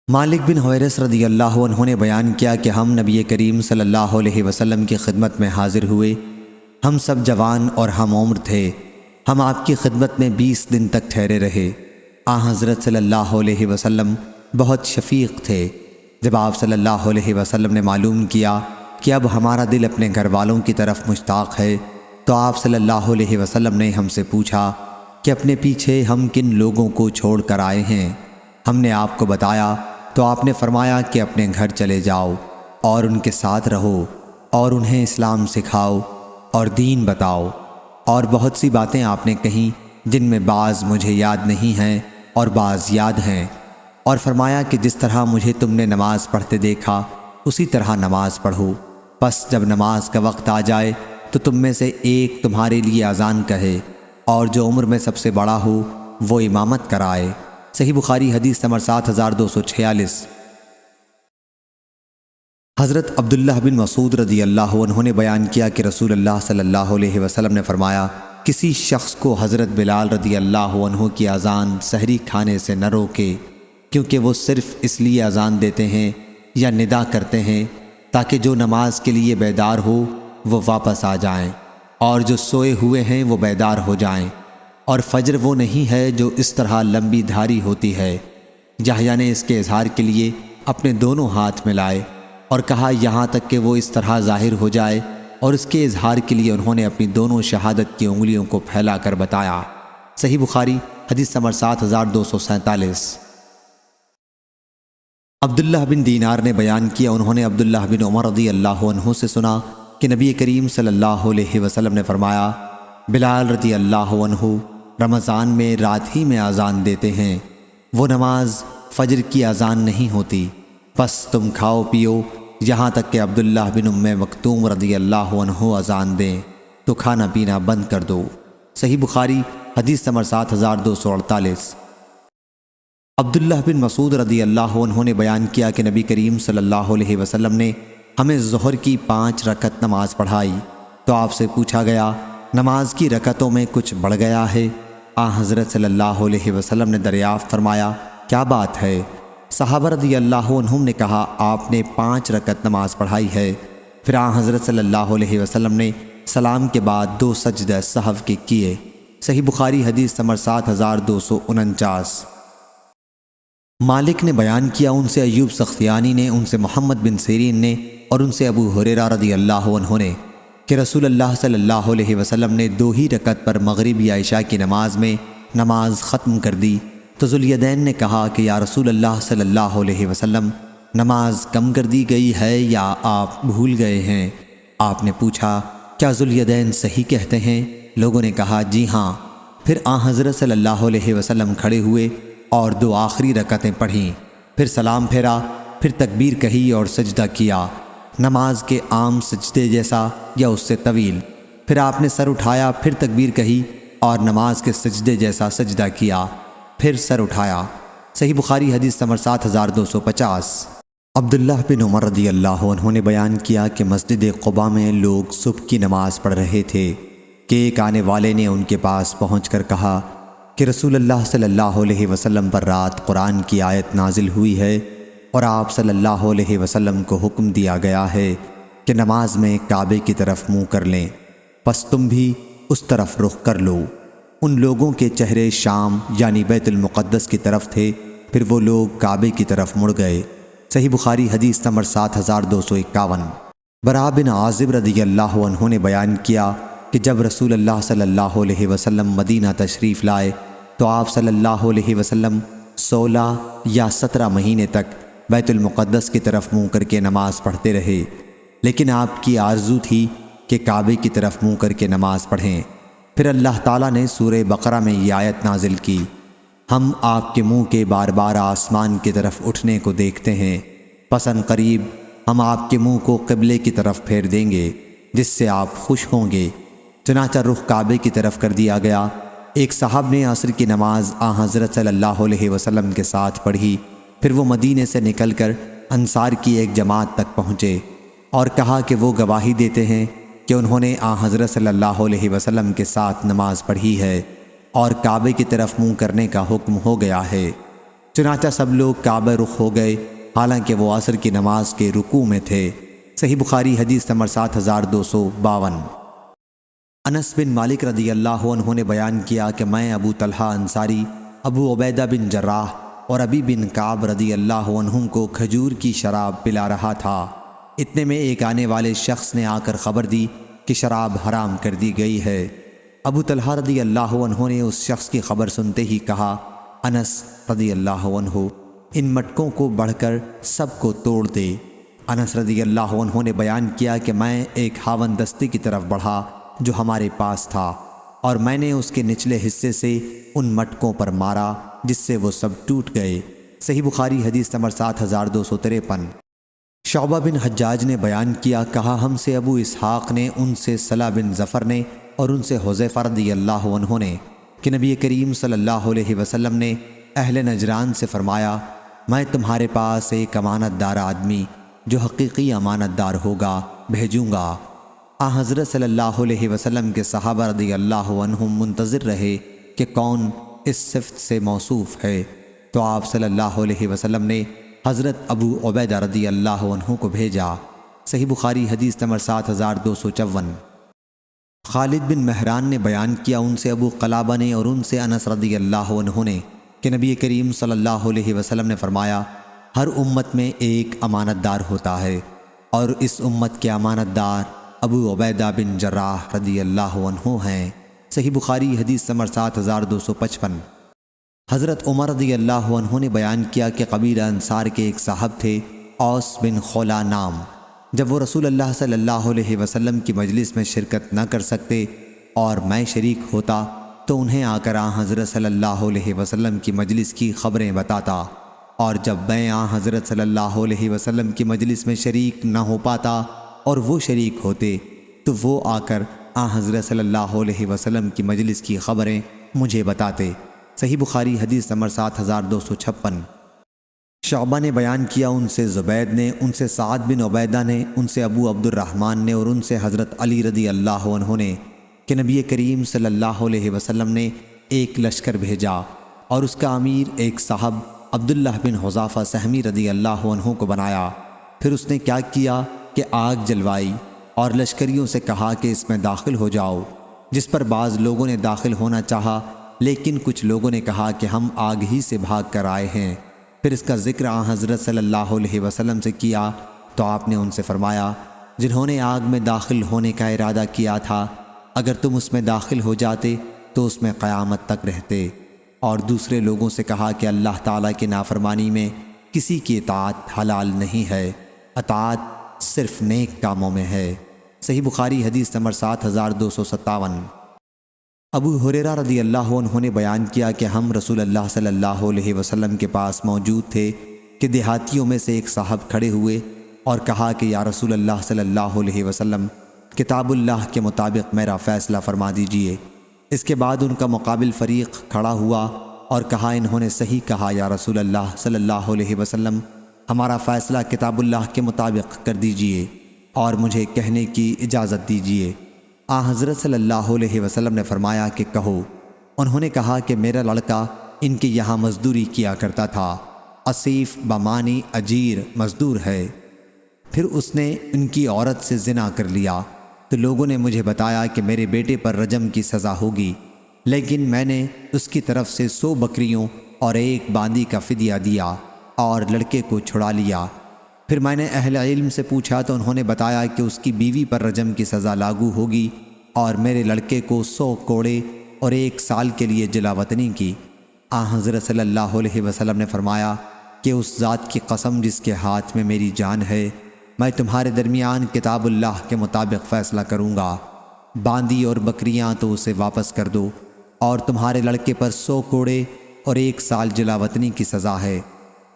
مالک بن Huwayrith رضی اللہ عنہ نے بیان کیا کہ ہم نبی کریم صلی اللہ علیہ وسلم کی خدمت میں حاضر ہوئے۔ ہم سب جوان اور ہم عمر تھے۔ ہم آپ کی خدمت میں 20 دن تک ٹھہرے رہے۔ حضرت صلی اللہ علیہ وسلم بہت شفیق تھے۔ جب آپ صلی اللہ علیہ وسلم نے معلوم کیا کہ اب ہمارا دل اپنے گھر والوں کی طرف مشتاق ہے، تو آپ صلی اللہ علیہ وسلم نے ہم سے پوچھا کہ اپنے پیچھے ہم کن لوگوں کو چھوڑ کر آئے ہیں۔ ہم نے آپ کو بتایا تو آپ نے فرمایا کہ اپنے گھر چلے جاؤ اور ان کے ساتھ رہو اور انہیں اسلام سکھاؤ اور دین بتاؤ، اور بہت سی باتیں آپ نے کہیں جن میں بعض مجھے یاد نہیں ہیں اور بعض یاد ہیں، اور فرمایا کہ جس طرح مجھے تم نے نماز پڑھتے دیکھا اسی طرح نماز پڑھو۔ پس جب نماز کا وقت آ جائے تو تم میں سے ایک تمہارے لیے اذان کہے، اور جو عمر میں سب سے بڑا ہو وہ امامت کرائے۔ صحیح بخاری حدیث نمبر 7246۔ حضرت عبداللہ بن مسعود رضی اللہ عنہ نے بیان کیا کہ رسول اللہ صلی اللہ علیہ وسلم نے فرمایا، کسی شخص کو حضرت بلال رضی اللہ عنہ کی اذان سحری کھانے سے نہ روکے، کیونکہ وہ صرف اس لیے اذان دیتے ہیں یا ندا کرتے ہیں تاکہ جو نماز کے لیے بیدار ہو وہ واپس آ جائیں، اور جو سوئے ہوئے ہیں وہ بیدار ہو جائیں۔ اور فجر وہ نہیں ہے جو اس طرح لمبی دھاری ہوتی ہے۔ یحییٰ نے اس کے اظہار کے لیے اپنے دونوں ہاتھ ملائے اور کہا یہاں تک کہ وہ اس طرح ظاہر ہو جائے، اور اس کے اظہار کے لیے انہوں نے اپنی دونوں شہادت کی انگلیوں کو پھیلا کر بتایا۔ صحیح بخاری حدیث نمبر 7247۔ عبداللہ بن دینار نے بیان کیا، انہوں نے عبداللہ بن عمر رضی اللہ عنہ سے سنا کہ نبی کریم صلی اللہ علیہ وسلم نے فرمایا، بلال رضی اللہ عنہ رمضان میں رات ہی میں اذان دیتے ہیں، وہ نماز فجر کی اذان نہیں ہوتی، پس تم کھاؤ پیو یہاں تک کہ عبداللہ بن ام مکتوم رضی اللہ عنہ اذان دیں تو کھانا پینا بند کر دو۔ صحیح بخاری حدیث نمبر 7248۔ عبداللہ بن مسعود رضی اللہ عنہ نے بیان کیا کہ نبی کریم صلی اللہ علیہ وسلم نے ہمیں ظہر کی 5 رکعت نماز پڑھائی، تو آپ سے پوچھا گیا نماز کی رکعتوں میں کچھ بڑھ گیا ہے؟ حضرت صلی اللہ علیہ وسلم نے دریافت فرمایا کیا بات ہے؟ صحابہ رضی اللہ عنہم نے کہا آپ نے 5 رکعت نماز پڑھائی ہے۔ پھر حضرت صلی اللہ علیہ وسلم نے سلام کے بعد 2 سجدہ سہو کے کیے۔ صحیح بخاری حدیث نمبر 7249۔ مالک نے بیان کیا، ان سے ایوب سختیانی نے، ان سے محمد بن سیرین نے، اور ان سے ابو ہریرہ رضی اللہ عنہ نے کہ رسول اللہ صلی اللہ علیہ وسلم نے 2 ہی رکعت پر مغرب یا عشاء کی نماز میں نماز ختم کر دی، تو ذوالدین نے کہا کہ یا رسول اللہ صلی اللہ علیہ وسلم نماز کم کر دی گئی ہے یا آپ بھول گئے ہیں؟ آپ نے پوچھا کیا ذوالدین صحیح کہتے ہیں؟ لوگوں نے کہا جی ہاں۔ پھر حضرت صلی اللہ علیہ وسلم کھڑے ہوئے اور 2 آخری رکعتیں پڑھیں، پھر سلام پھیرا، پھر تکبیر کہی اور سجدہ کیا، نماز کے عام سجدے جیسا یا اس سے طویل۔ پھر آپ نے سر اٹھایا، پھر تکبیر کہی اور نماز کے سجدے جیسا سجدہ کیا، پھر سر اٹھایا۔ صحیح بخاری حدیث نمبر 7250۔ عبداللہ بن عمر رضی اللہ عنہ نے بیان کیا کہ مسجد قباء میں لوگ صبح کی نماز پڑھ رہے تھے کہ ایک آنے والے نے ان کے پاس پہنچ کر کہا کہ رسول اللہ صلی اللہ علیہ وسلم پر رات قرآن کی آیت نازل ہوئی ہے، اور آپ صلی اللہ علیہ وسلم کو حکم دیا گیا ہے کہ نماز میں کعبے کی طرف منہ کر لیں، پس تم بھی اس طرف رخ کر لو۔ ان لوگوں کے چہرے شام یعنی بیت المقدس کی طرف تھے، پھر وہ لوگ کعبے کی طرف مڑ گئے۔ صحیح بخاری حدیث نمبر 7251۔ براء بن عازب رضی اللہ عنہ نے بیان کیا کہ جب رسول اللہ صلی اللہ علیہ وسلم مدینہ تشریف لائے تو آپ صلی اللہ علیہ وسلم 16 یا 17 مہینے تک بیت المقدس کی طرف منہ کر کے نماز پڑھتے رہے، لیکن آپ کی آرزو تھی کہ کعبے کی طرف منہ کر کے نماز پڑھیں۔ پھر اللہ تعالیٰ نے سورہ بقرہ میں یہ آیت نازل کی، ہم آپ کے منہ کے بار بار آسمان کی طرف اٹھنے کو دیکھتے ہیں، پس ان قریب ہم آپ کے منہ کو قبلے کی طرف پھیر دیں گے جس سے آپ خوش ہوں گے۔ چنانچہ رخ کعبے کی طرف کر دیا گیا۔ ایک صاحب نے عصر کی نماز حضرت صلی اللہ علیہ وسلم کے ساتھ پڑھی، پھر وہ مدینے سے نکل کر انصار کی ایک جماعت تک پہنچے اور کہا کہ وہ گواہی دیتے ہیں کہ انہوں نے حضرت صلی اللہ علیہ وسلم کے ساتھ نماز پڑھی ہے اور کعبے کی طرف منہ کرنے کا حکم ہو گیا ہے۔ چنانچہ سب لوگ کعبہ رخ ہو گئے، حالانکہ وہ عصر کی نماز کے رکوع میں تھے۔ صحیح بخاری حدیث نمبر 7252۔ انس بن مالک رضی اللہ عنہ نے بیان کیا کہ میں ابو طلحہ انصاری، ابو عبیدہ بن جراح اور ابی بن کعب رضی اللہ عنہم کو کھجور کی شراب پلا رہا تھا۔ اتنے میں ایک آنے والے شخص نے آ کر خبر دی کہ شراب حرام کر دی گئی ہے۔ ابو طلحہ رضی اللہ عنہ نے اس شخص کی خبر سنتے ہی کہا، انس رضی اللہ عنہ، ان مٹکوں کو بڑھ کر سب کو توڑ دے۔ انس رضی اللہ عنہ نے بیان کیا کہ میں ایک ہاون دستے کی طرف بڑھا جو ہمارے پاس تھا، اور میں نے اس کے نچلے حصے سے ان مٹکوں پر مارا جس سے وہ سب ٹوٹ گئے۔ صحیح بخاری حدیث نمبر 7253۔ شعبہ بن حجاج نے بیان کیا، کہا ہم سے ابو اسحاق نے، ان سے صلہ بن ظفر نے، اور ان سے حذیفہ رضی اللہ عنہ نے کہ نبی کریم صلی اللہ علیہ وسلم نے اہل نجران سے فرمایا، میں تمہارے پاس ایک امانت دار آدمی جو حقیقی امانت دار ہوگا بھیجوں گا۔ حضرت صلی اللہ علیہ وسلم کے صحابہ رضی اللہ عنہم منتظر رہے کہ کون اس صفت سے موصوف ہے، تو آپ صلی اللہ علیہ وسلم نے حضرت ابو عبیدہ رضی اللہ عنہ کو بھیجا۔ صحیح بخاری حدیث نمبر 7254۔ خالد بن مہران نے بیان کیا، ان سے ابو قلابہ نے اور ان سے انس رضی اللہ عنہ نے کہ نبی کریم صلی اللہ علیہ وسلم نے فرمایا، ہر امت میں ایک امانت دار ہوتا ہے، اور اس امت کے امانت دار ابو عبیدہ بن جراح رضی اللہ عنہ ہیں۔ صحیح بخاری حدیث نمبر 7255۔ حضرت عمر رضی اللہ عنہ نے بیان کیا کہ قبیلہ انصار کے ایک صاحب تھے، اوس بن خولہ نام۔ جب وہ رسول اللہ صلی اللہ علیہ وسلم کی مجلس میں شرکت نہ کر سکتے اور میں شریک ہوتا تو انہیں آ کر حضرت صلی اللہ علیہ وسلم کی مجلس کی خبریں بتاتا، اور جب میں حضرت صلی اللہ علیہ وسلم کی مجلس میں شریک نہ ہو پاتا اور وہ شریک ہوتے تو وہ آ کر حضرت صلی اللہ علیہ وسلم کی مجلس کی خبریں مجھے بتاتے۔ صحیح بخاری حدیث نمبر 7256۔ شعبہ نے بیان کیا، ان سے زبید نے، ان سے سعد بن عبیدہ نے، ان سے ابو عبد الرحمن نے، اور ان سے حضرت علی رضی اللہ عنہ نے کہ نبی کریم صلی اللہ علیہ وسلم نے ایک لشکر بھیجا اور اس کا امیر ایک صاحب عبداللہ بن حذافہ سہمی رضی اللہ عنہ کو بنایا۔ پھر اس نے کیا کیا کہ آگ جلوائی اور لشکریوں سے کہا کہ اس میں داخل ہو جاؤ، جس پر بعض لوگوں نے داخل ہونا چاہا، لیکن کچھ لوگوں نے کہا کہ ہم آگ ہی سے بھاگ کر آئے ہیں۔ پھر اس کا ذکر حضرت صلی اللہ علیہ وسلم سے کیا تو آپ نے ان سے فرمایا، جنہوں نے آگ میں داخل ہونے کا ارادہ کیا تھا، اگر تم اس میں داخل ہو جاتے تو اس میں قیامت تک رہتے۔ اور دوسرے لوگوں سے کہا کہ اللہ تعالیٰ کی نافرمانی میں کسی کی اطاعت حلال نہیں ہے، اطاعت صرف نیک کاموں میں ہے۔ صحیح بخاری حدیث نمبر 7257۔ ابو ہریرہ رضی اللہ عنہ نے بیان کیا کہ ہم رسول اللہ صلی اللہ علیہ وسلم کے پاس موجود تھے کہ دیہاتیوں میں سے ایک صاحب کھڑے ہوئے اور کہا کہ یا رسول اللہ صلی اللہ علیہ وسلم، کتاب اللہ کے مطابق میرا فیصلہ فرما دیجئے۔ اس کے بعد ان کا مقابل فریق کھڑا ہوا اور کہا، انہوں نے صحیح کہا یا رسول اللہ صلی اللہ علیہ وسلم، ہمارا فیصلہ کتاب اللہ کے مطابق کر دیجئے اور مجھے کہنے کی اجازت دیجئے۔ حضرت صلی اللہ علیہ وسلم نے فرمایا کہ کہو۔ انہوں نے کہا کہ میرا لڑکا ان کے یہاں مزدوری کیا کرتا تھا، اسیف بمانی اجیر مزدور ہے، پھر اس نے ان کی عورت سے زنا کر لیا، تو لوگوں نے مجھے بتایا کہ میرے بیٹے پر رجم کی سزا ہوگی، لیکن میں نے اس کی طرف سے 100 بکریوں اور ایک باندی کا فدیہ دیا اور لڑکے کو چھڑا لیا۔ پھر میں نے اہل علم سے پوچھا تو انہوں نے بتایا کہ اس کی بیوی پر رجم کی سزا لاگو ہوگی، اور میرے لڑکے کو 100 کوڑے اور 1 سال کے لیے جلا وطنی کی۔ حضرت صلی اللہ علیہ وسلم نے فرمایا کہ اس ذات کی قسم جس کے ہاتھ میں میری جان ہے، میں تمہارے درمیان کتاب اللہ کے مطابق فیصلہ کروں گا، باندی اور بکریاں تو اسے واپس کر دو، اور تمہارے لڑکے پر 100 کوڑے اور 1 سال جلا وطنی کی سزا ہے۔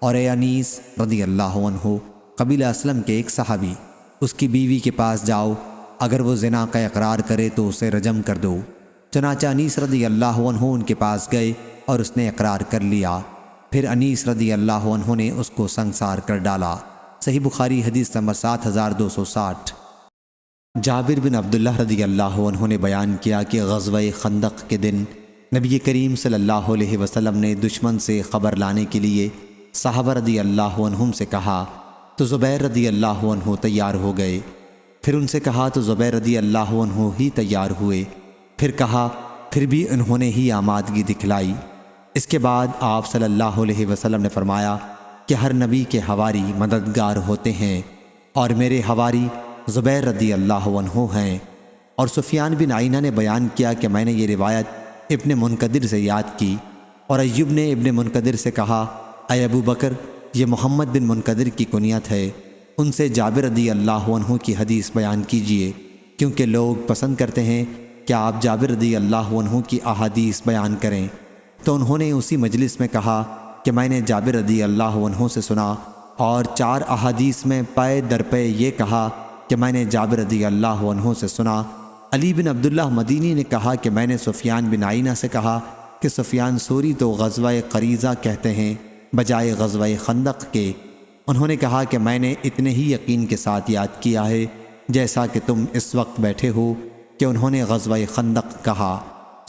اور اے انیس رضی اللہ عنہ، قبیلہ اسلم کے ایک صحابی، اس کی بیوی کے پاس جاؤ، اگر وہ زنا کا اقرار کرے تو اسے رجم کر دو۔ چنانچہ انیس رضی اللہ عنہ ان کے پاس گئے اور اس نے اقرار کر لیا۔ پھر انیس رضی اللہ عنہ نے اس کو سنگسار کر ڈالا۔ صحیح بخاری حدیث نمبر 7260۔ جابر بن عبداللہ رضی اللہ عنہ نے بیان کیا کہ غزوہ خندق کے دن نبی کریم صلی اللہ علیہ وسلم نے دشمن سے خبر لانے کے لیے صحابہ رضی اللہ عنہم سے کہا تو زبیر رضی اللہ عنہ تیار ہو گئے، پھر ان سے کہا تو زبیر رضی اللہ عنہ ہی تیار ہوئے، پھر کہا پھر بھی انہوں نے ہی آمادگی دکھلائی۔ اس کے بعد آپ صلی اللہ علیہ وسلم نے فرمایا کہ ہر نبی کے حواری مددگار ہوتے ہیں، اور میرے حواری زبیر رضی اللہ عنہ ہیں۔ اور سفیان بن عینہ نے بیان کیا کہ میں نے یہ روایت ابن منقدر سے یاد کی، اور ایوب نے ابن منقدر سے کہا اے ابو بکر، یہ محمد بن منقدر کی کنیت ہے، ان سے جابر رضی اللہ عنہ کی حدیث بیان کیجئے، کیونکہ لوگ پسند کرتے ہیں کہ آپ جابر رضی اللہ عنہ کی احادیث بیان کریں۔ تو انہوں نے اسی مجلس میں کہا کہ میں نے جابر رضی اللہ عنہ سے سنا، اور 4 احادیث میں پے در پے یہ کہا کہ میں نے جابر رضی اللہ عنہ سے سنا۔ علی بن عبداللہ مدینی نے کہا کہ میں نے سفیان بن عینہ سے کہا کہ سفیان ثوری تو غزوہ قریظہ کہتے ہیں بجائے غزوہ خندق کے۔ انہوں نے کہا کہ میں نے اتنے ہی یقین کے ساتھ یاد کیا ہے جیسا کہ تم اس وقت بیٹھے ہو کہ انہوں نے غزوہ خندق کہا۔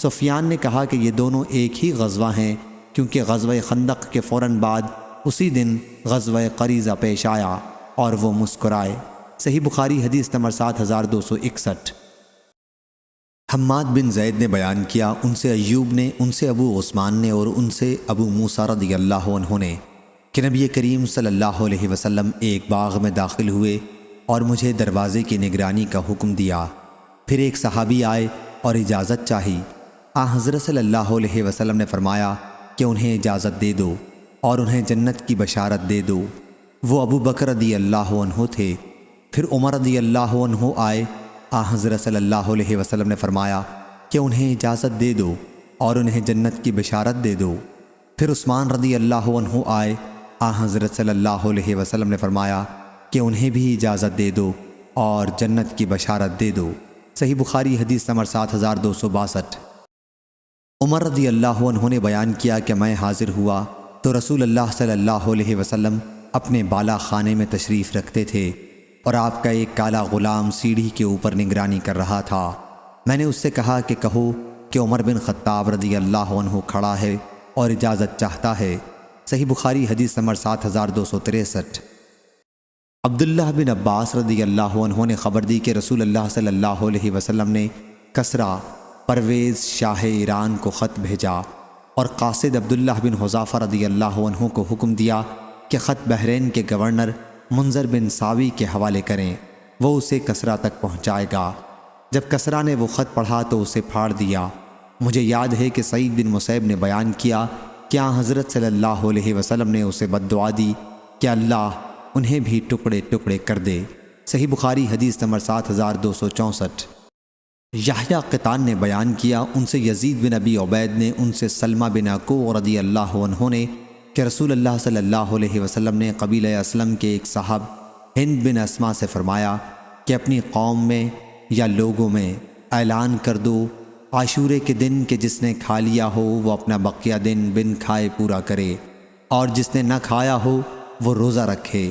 سفیان نے کہا کہ یہ دونوں ایک ہی غزوہ ہیں، کیونکہ غزوہ خندق کے فوراً بعد اسی دن غزوہ قریظہ پیش آیا، اور وہ مسکرائے۔ صحیح بخاری حدیث نمبر 7261۔ حماد بن زید نے بیان کیا، ان سے ایوب نے، ان سے ابو عثمان نے، اور ان سے ابو موسیٰ رضی اللہ عنہ نے کہ نبی کریم صلی اللہ علیہ وسلم ایک باغ میں داخل ہوئے اور مجھے دروازے کی نگرانی کا حکم دیا۔ پھر ایک صحابی آئے اور اجازت چاہی۔ حضرت صلی اللہ علیہ وسلم نے فرمایا کہ انہیں اجازت دے دو اور انہیں جنت کی بشارت دے دو۔ وہ ابو بکر رضی اللہ عنہ تھے۔ پھر عمر رضی اللہ عنہ آئے۔ حضرت صلی اللہ علیہ وسلم نے فرمایا کہ انہیں اجازت دے دو اور انہیں جنت کی بشارت دے دو۔ پھر عثمان رضی اللہ عنہ آئے۔ حضرت صلی اللہ علیہ وسلم نے فرمایا کہ انہیں بھی اجازت دے دو اور جنت کی بشارت دے دو۔ صحیح بخاری حدیث نمبر 7262۔ عمر رضی اللہ عنہ نے بیان کیا کہ میں حاضر ہوا تو رسول اللہ صلی اللہ علیہ وسلم اپنے بالا خانے میں تشریف رکھتے تھے، اور آپ کا ایک کالا غلام سیڑھی کے اوپر نگرانی کر رہا تھا۔ میں نے اس سے کہا کہ کہو کہ عمر بن خطاب رضی اللہ عنہ کھڑا ہے اور اجازت چاہتا ہے۔ صحیح بخاری حدیث نمبر 7263۔ عبداللہ بن عباس رضی اللہ عنہ نے خبر دی کہ رسول اللہ صلی اللہ علیہ وسلم نے کسریٰ پرویز شاہ ایران کو خط بھیجا، اور قاصد عبداللہ بن حذافہ رضی اللہ عنہ کو حکم دیا کہ خط بحرین کے گورنر منذر بن ساوی کے حوالے کریں، وہ اسے کسریٰ تک پہنچائے گا۔ جب کسریٰ نے وہ خط پڑھا تو اسے پھاڑ دیا۔ مجھے یاد ہے کہ سعید بن مسیب نے بیان کیا کہ حضرت صلی اللہ علیہ وسلم نے اسے بد دعا دی کہ اللہ انہیں بھی ٹکڑے ٹکڑے کر دے۔ صحیح بخاری حدیث نمبر 7264۔ یحییٰ قطان نے بیان کیا، ان سے یزید بن ابی عبید نے، ان سے سلمہ بن اکوع رضی اللہ عنہ نے کہ رسول اللہ صلی اللہ علیہ وسلم نے قبیلہ اسلم کے ایک صاحب ہند بن اسما سے فرمایا کہ اپنی قوم میں یا لوگوں میں اعلان کر دو عاشورے کے دن کہ جس نے کھا لیا ہو وہ اپنا بقیہ دن بن کھائے پورا کرے، اور جس نے نہ کھایا ہو وہ روزہ رکھے۔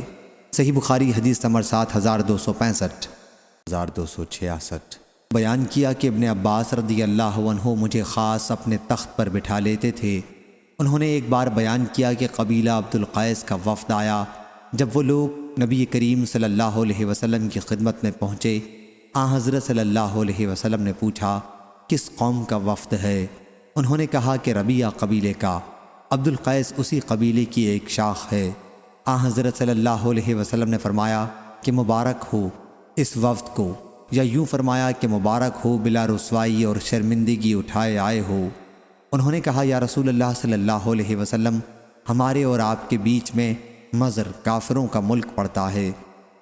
صحیح بخاری حدیث نمبر 7265۔ 1266۔ بیان کیا کہ ابن عباس رضی اللہ عنہ مجھے خاص اپنے تخت پر بٹھا لیتے تھے۔ انہوں نے ایک بار بیان کیا کہ قبیلہ عبد القیس کا وفد آیا۔ جب وہ لوگ نبی کریم صلی اللہ علیہ وسلم کی خدمت میں پہنچے، حضرت صلی اللہ علیہ وسلم نے پوچھا کس قوم کا وفد ہے؟ انہوں نے کہا کہ ربیعہ قبیلے کا۔ عبد القیس اسی قبیلے کی ایک شاخ ہے۔ حضرت صلی اللہ علیہ وسلم نے فرمایا کہ مبارک ہو اس وفد کو، یا یوں فرمایا کہ مبارک ہو بلا رسوائی اور شرمندگی اٹھائے آئے ہو۔ انہوں نے کہا یا رسول اللہ صلی اللہ علیہ وسلم، ہمارے اور آپ کے بیچ میں مضر کافروں کا ملک پڑتا ہے،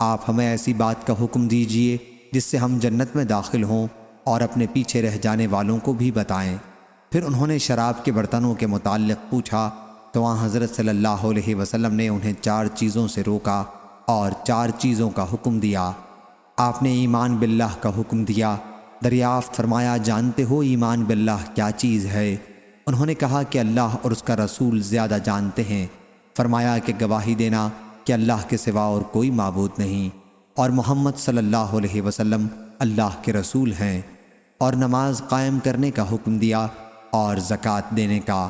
آپ ہمیں ایسی بات کا حکم دیجئے جس سے ہم جنت میں داخل ہوں اور اپنے پیچھے رہ جانے والوں کو بھی بتائیں۔ پھر انہوں نے شراب کے برتنوں کے متعلق پوچھا تو وہاں حضرت صلی اللہ علیہ وسلم نے انہیں 4 چیزوں سے روکا اور 4 چیزوں کا حکم دیا۔ آپ نے ایمان باللہ کا حکم دیا۔ دریافت فرمایا جانتے ہو ایمان باللہ کیا چیز ہے؟ انہوں نے کہا کہ اللہ اور اس کا رسول زیادہ جانتے ہیں۔ فرمایا کہ گواہی دینا کہ اللہ کے سوا اور کوئی معبود نہیں، اور محمد صلی اللہ علیہ وسلم اللہ کے رسول ہیں، اور نماز قائم کرنے کا حکم دیا۔ اور زکوٰۃ دینے کا۔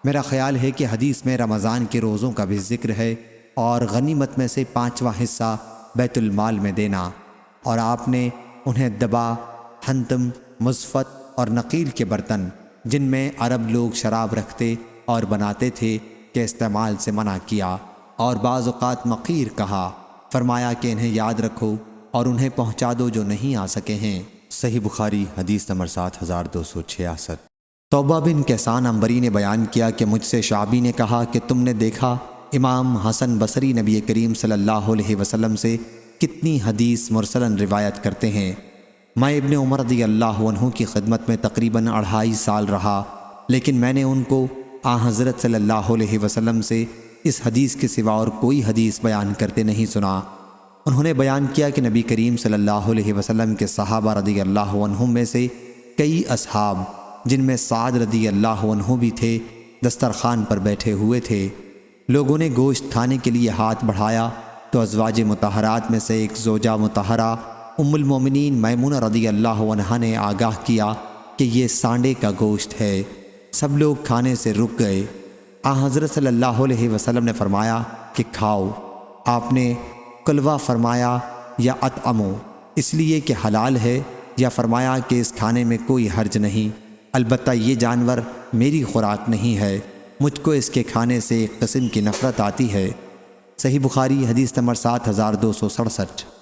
میرا خیال ہے کہ حدیث میں رمضان کے روزوں کا بھی ذکر ہے اور غنیمت میں سے 5واں حصہ بیت المال میں دینا۔ اور آپ نے انہیں دبا، حنتم، مزفت اور نقیل کے برتن جن میں عرب لوگ شراب رکھتے اور بناتے تھے کے استعمال سے منع کیا، اور بعض اوقات مقیر کہا۔ فرمایا کہ انہیں یاد رکھو اور انہیں پہنچا دو جو نہیں آ سکے ہیں۔ صحیح بخاری حدیث نمبر 7266۔ توبہ بن کیسان عنبری نے بیان کیا کہ مجھ سے شعبی نے کہا کہ تم نے دیکھا امام حسن بصری نبی کریم صلی اللہ علیہ وسلم سے کتنی حدیث مرسلاً روایت کرتے ہیں۔ میں ابن عمر رضی اللہ عنہ کی خدمت میں تقریباً 2.5 سال رہا، لیکن میں نے ان کو حضرت صلی اللہ علیہ وسلم سے اس حدیث کے سوا اور کوئی حدیث بیان کرتے نہیں سنا۔ انہوں نے بیان کیا کہ نبی کریم صلی اللہ علیہ وسلم کے صحابہ رضی اللہ عنہم میں سے کئی اصحاب، جن میں سعد رضی اللہ عنہ بھی تھے، دسترخوان پر بیٹھے ہوئے تھے۔ لوگوں نے گوشت کھانے کے لیے ہاتھ بڑھایا تو ازواج مطہرات میں سے ایک زوجہ مطہرہ ام المومنین میمونہ رضی اللہ عنہا نے آگاہ کیا کہ یہ سانڈے کا گوشت ہے۔ سب لوگ کھانے سے رک گئے۔ حضرت صلی اللہ علیہ وسلم نے فرمایا کہ کھاؤ۔ آپ نے کلوہ فرمایا یا اطعمو، اس لیے کہ حلال ہے، یا فرمایا کہ اس کھانے میں کوئی حرج نہیں، البتہ یہ جانور میری خوراک نہیں ہے، مجھ کو اس کے کھانے سے ایک قسم کی نفرت آتی ہے۔ صحیح بخاری حدیث نمبر 7267۔